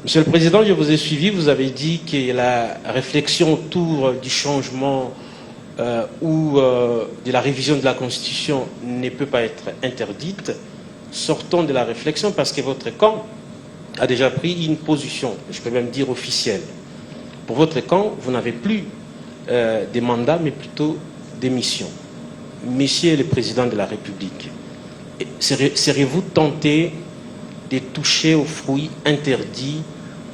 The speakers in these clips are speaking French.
Monsieur le Président, je vous ai suivi, vous avez dit que la réflexion autour du changement ou de la révision de la Constitution ne peut pas être interdite. Sortons de la réflexion parce que votre camp a déjà pris une position, je peux même dire officielle. Pour votre camp, vous n'avez plus des mandats, mais plutôt des missions. Monsieur le Président de la République, serez-vous tenté de toucher aux fruits interdits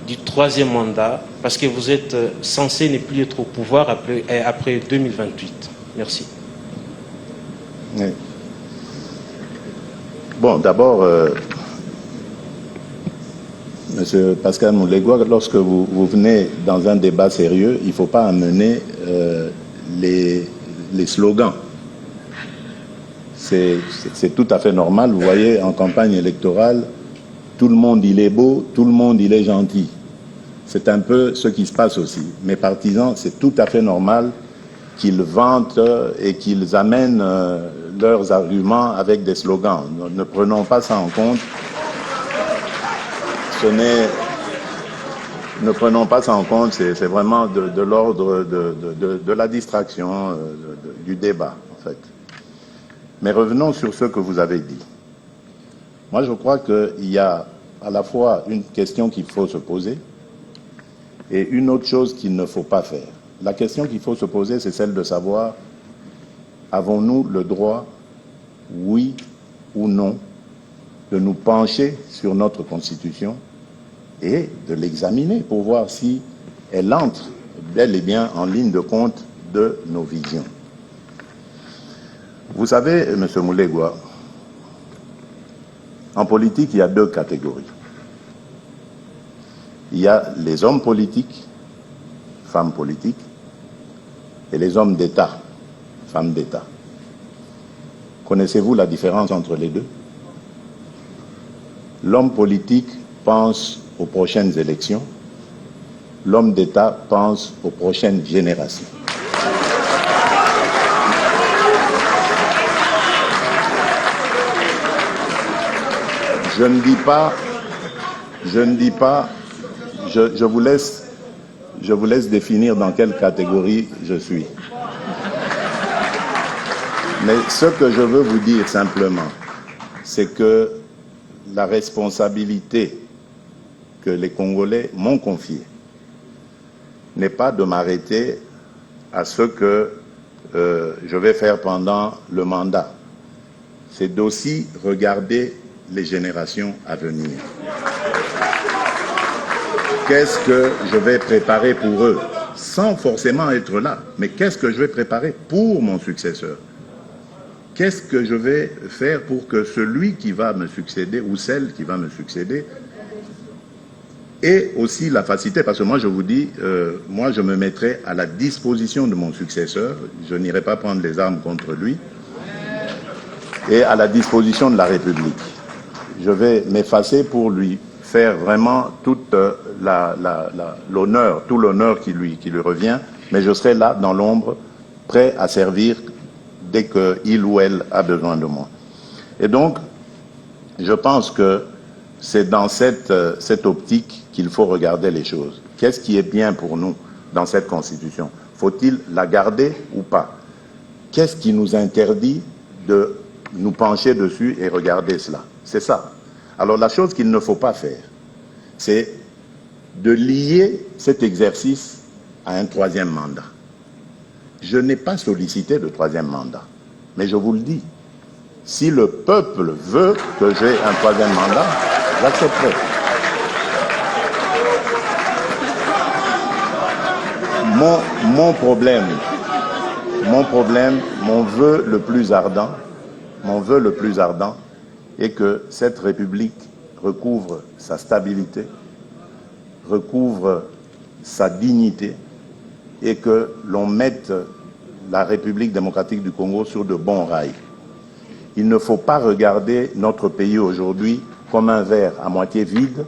du troisième mandat, parce que vous êtes censé ne plus être au pouvoir après 2028. Merci. Oui. Bon, d'abord, Monsieur Pascal Moulegua, lorsque vous venez dans un débat sérieux, il ne faut pas amener les slogans. C'est tout à fait normal. Vous voyez, en campagne électorale, tout le monde, il est beau, tout le monde, il est gentil. C'est un peu ce qui se passe aussi. Mes partisans, c'est tout à fait normal qu'ils vantent et qu'ils amènent leurs arguments avec des slogans. Ne prenons pas ça en compte. Ne prenons pas ça en compte, c'est vraiment de l'ordre de la distraction, du débat, en fait. Mais revenons sur ce que vous avez dit. Moi, je crois qu'il y a à la fois une question qu'il faut se poser et une autre chose qu'il ne faut pas faire. La question qu'il faut se poser, c'est celle de savoir, avons-nous le droit, oui ou non, de nous pencher sur notre Constitution et de l'examiner pour voir si elle entre bel et bien en ligne de compte de nos visions. Vous savez, M. Moulegua, en politique, il y a deux catégories. Il y a les hommes politiques, femmes politiques, et les hommes d'État, femmes d'État. Connaissez-vous la différence entre les deux? L'homme politique pense aux prochaines élections, l'homme d'État pense aux prochaines générations. Je vous laisse définir dans quelle catégorie je suis. Mais ce que je veux vous dire simplement, c'est que la responsabilité que les Congolais m'ont confiée n'est pas de m'arrêter à ce que je vais faire pendant le mandat. C'est d'aussi regarder les générations à venir. Qu'est-ce que je vais préparer pour eux, sans forcément être là, mais qu'est-ce que je vais préparer pour mon successeur? Qu'est-ce que je vais faire pour que celui qui va me succéder ou celle qui va me succéder ait aussi la facilité? Parce que moi, je vous dis, moi, je me mettrai à la disposition de mon successeur. Je n'irai pas prendre les armes contre lui. Et à la disposition de la République. Je vais m'effacer pour lui faire vraiment toute l'honneur, tout l'honneur qui lui revient, mais je serai là dans l'ombre, prêt à servir dès qu'il ou elle a besoin de moi. Et donc, je pense que c'est dans cette optique qu'il faut regarder les choses. Qu'est-ce qui est bien pour nous dans cette Constitution? Faut-il la garder ou pas? Qu'est-ce qui nous interdit de nous pencher dessus et regarder cela? C'est ça. Alors la chose qu'il ne faut pas faire, c'est de lier cet exercice à un troisième mandat. Je n'ai pas sollicité de troisième mandat, mais je vous le dis, si le peuple veut que j'ai un troisième mandat, j'accepterai. Mon problème, mon vœu le plus ardent est que cette République recouvre sa stabilité, recouvre sa dignité et que l'on mette la République démocratique du Congo sur de bons rails. Il ne faut pas regarder notre pays aujourd'hui comme un verre à moitié vide,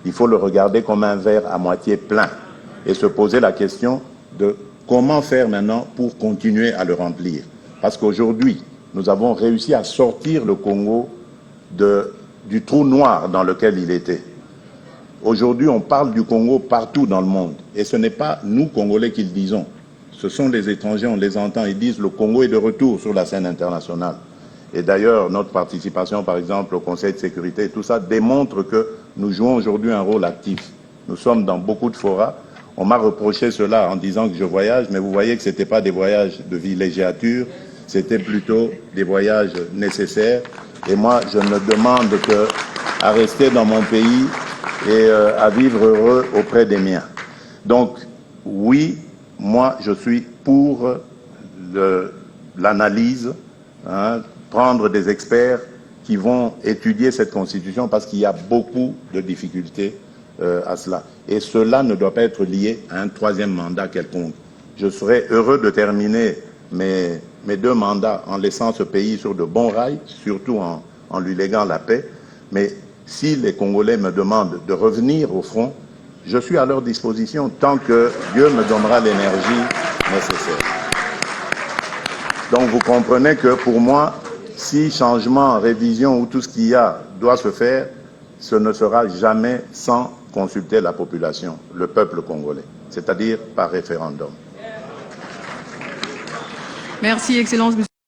il faut le regarder comme un verre à moitié plein et se poser la question de comment faire maintenant pour continuer à le remplir. Parce qu'aujourd'hui, nous avons réussi à sortir le Congo du trou noir dans lequel il était. Aujourd'hui, on parle du Congo partout dans le monde. Et ce n'est pas nous, Congolais, qui le disons. Ce sont les étrangers, on les entend, ils disent le Congo est de retour sur la scène internationale. Et d'ailleurs, notre participation, par exemple, au Conseil de sécurité, tout ça démontre que nous jouons aujourd'hui un rôle actif. Nous sommes dans beaucoup de forats. On m'a reproché cela en disant que je voyage, mais vous voyez que ce n'était pas des voyages de villégiature, c'était plutôt des voyages nécessaires. Et moi, je ne demande qu'à rester dans mon pays et à vivre heureux auprès des miens. Donc, oui, moi, je suis pour l'analyse, prendre des experts qui vont étudier cette constitution parce qu'il y a beaucoup de difficultés à cela. Et cela ne doit pas être lié à un troisième mandat quelconque. Je serais heureux de terminer mes 2 mandats en laissant ce pays sur de bons rails, surtout en lui léguant la paix. Mais si les Congolais me demandent de revenir au front, je suis à leur disposition tant que Dieu me donnera l'énergie nécessaire. Donc vous comprenez que pour moi, si changement, révision ou tout ce qu'il y a doit se faire, ce ne sera jamais sans consulter la population, le peuple congolais, c'est-à-dire par référendum. Merci, Excellence, Monsieur.